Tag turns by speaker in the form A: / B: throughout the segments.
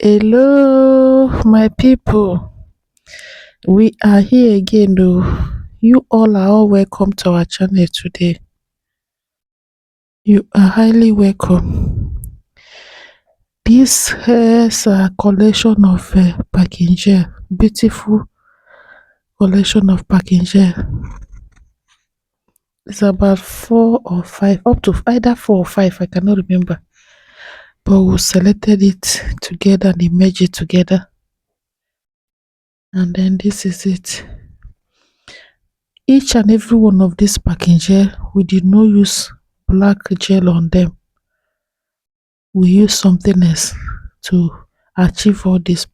A: Hello, my people. We are here again, though. You all are all welcome to our channel today. You are highly welcome. This is a collection of packing gel, beautiful collection of packing gel. It's about 4 or 5, up to either 4 or 5, I cannot remember. But we selected it together and merged it together. And then this is it. Each and every one of these packing gel, we did not use black gel on them. We use something else to achieve all this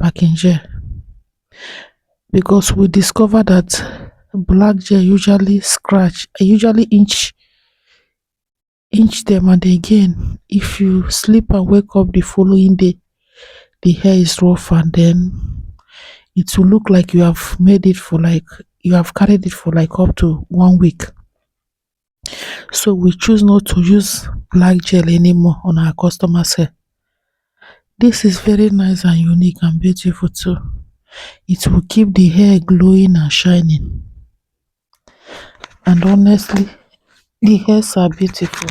A: packing gel, because we discovered that black gel usually usually inch them, and again, if you sleep and wake up the following day, the hair is rough, and then it will look like you have made it for like you have carried it for like up to 1 week. So we choose not to use black gel anymore on our customers' hair. This is very nice and unique and beautiful too. It will keep the hair glowing and shining. And honestly, the hairs are beautiful.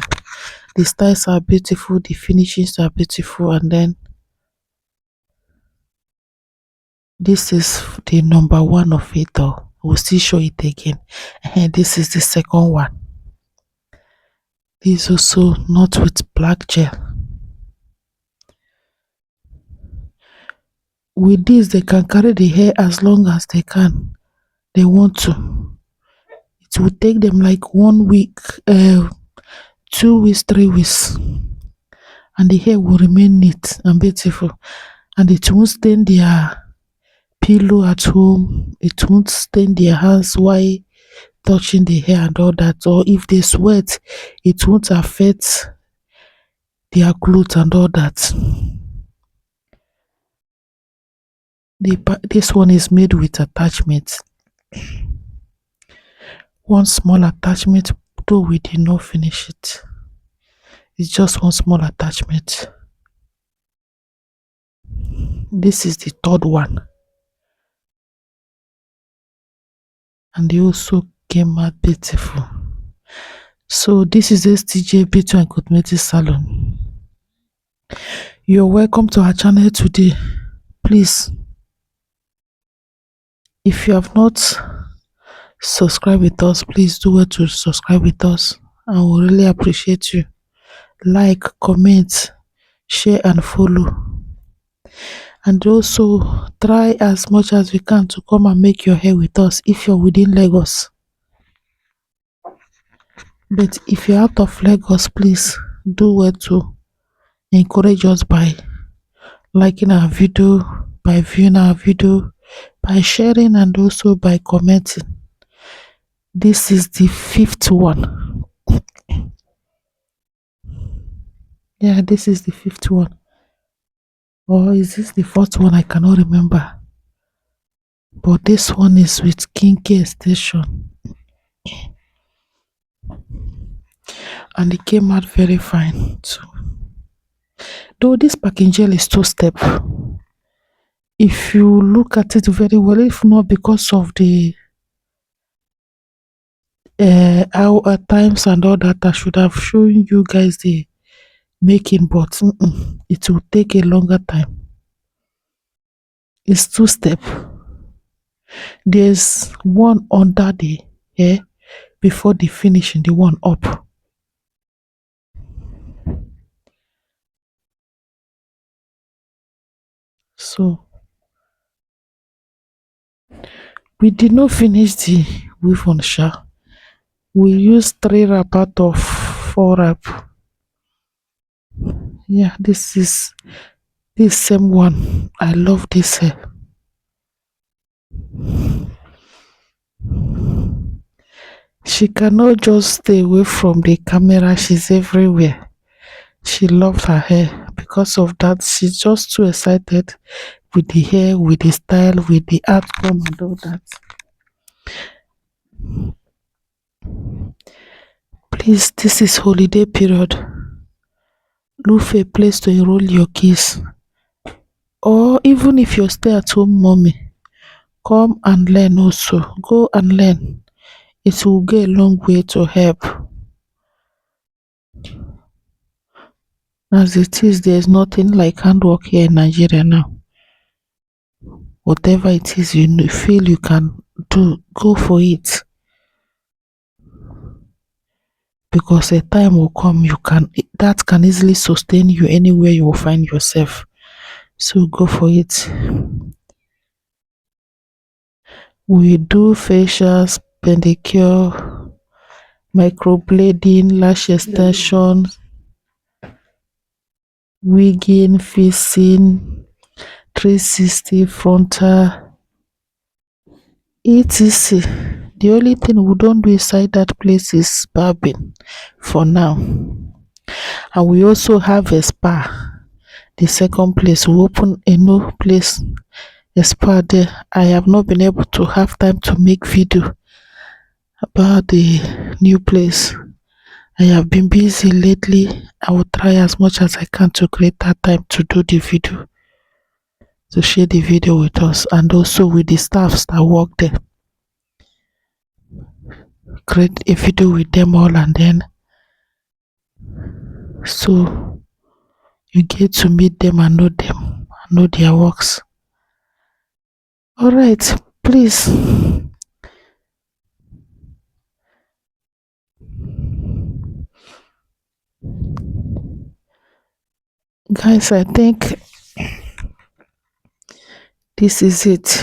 A: The styles are beautiful. The finishes are beautiful. And then this is the number one of it all. We'll still show it again. And this is the second one. This is also not with black gel. With this, they can carry the hair as long as they want to. It will take them like 1 week, 2 weeks, 3 weeks, and the hair will remain neat and beautiful, and it won't stain their pillow at home. It won't stain their hands while touching the hair and all that, or if they sweat, it won't affect their clothes and all that. This one is made with attachments. One small attachment, though we did not finish it. It's just one small attachment. This is the third one, and they also came out beautiful. So this is STJ Beauty and Cosmetic Salon. You're welcome to our channel today. Please, if you have not subscribed with us, please do well to subscribe with us, and we really appreciate you. Like, comment, share and follow, and also try as much as we can to come and make your hair with us if you're within Lagos. But if you're out of Lagos, please do well to encourage us by liking our video, by viewing our video, by sharing, and also by commenting. This is the 5th one. Yeah, this is the 5th one. Or is this the 4th one? I cannot remember. But this one is with Skincare Station. And it came out very fine too. Though this packing gel is 2-step. If you look at it very well, if not because of the our times and all that, I should have shown you guys the making, but it will take a longer time. It's 2-step. There's one under the hair before the finishing, the one up. So we did not finish the weave on sha. We used 3 wrap out of 4 wrap. Yeah, this is this same one. I love this hair. She cannot just stay away from the camera. She's everywhere. She loves her hair. Because of that, she's just too excited with the hair, with the style, with the outcome and all that. Please, this is holiday period. Look for a place to enroll your kids. Or even if you're stay at home mommy, come and learn also. Go and learn. It will go a long way to help. As it is, there's nothing like handwork here in Nigeria now. Whatever it is feel you can do, go for it. Because a time will come that can easily sustain you anywhere you will find yourself. So go for it. We do facials, pedicure, microblading, lash extension, wigging, fixing, 360 frontal, etc. The only thing we don't do inside that place is barbing for now. And we also have a spa. The second place, we open a new place, a spa there. I have not been able to have time to make video about the new place. I have been busy lately. I will try as much as I can to create that time to do the video, to share the video with us, and also with the staffs that work there. Create a video with them all, and then so you get to meet them and know their works. Alright, please. Guys, I think this is it.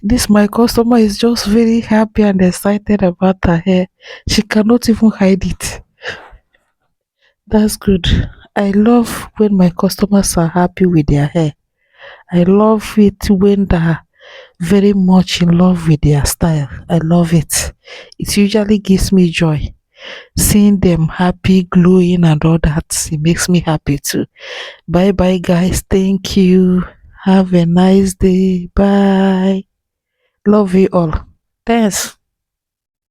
A: This my customer is just very happy and excited about her hair. She cannot even hide it. That's good. I love when my customers are happy with their hair. I love it when they're very much in love with their style. I love it. It usually gives me joy. Seeing them happy, glowing, and all that, it makes me happy too. Bye bye, guys. Thank you. Have a nice day. Bye. Love you all. Thanks.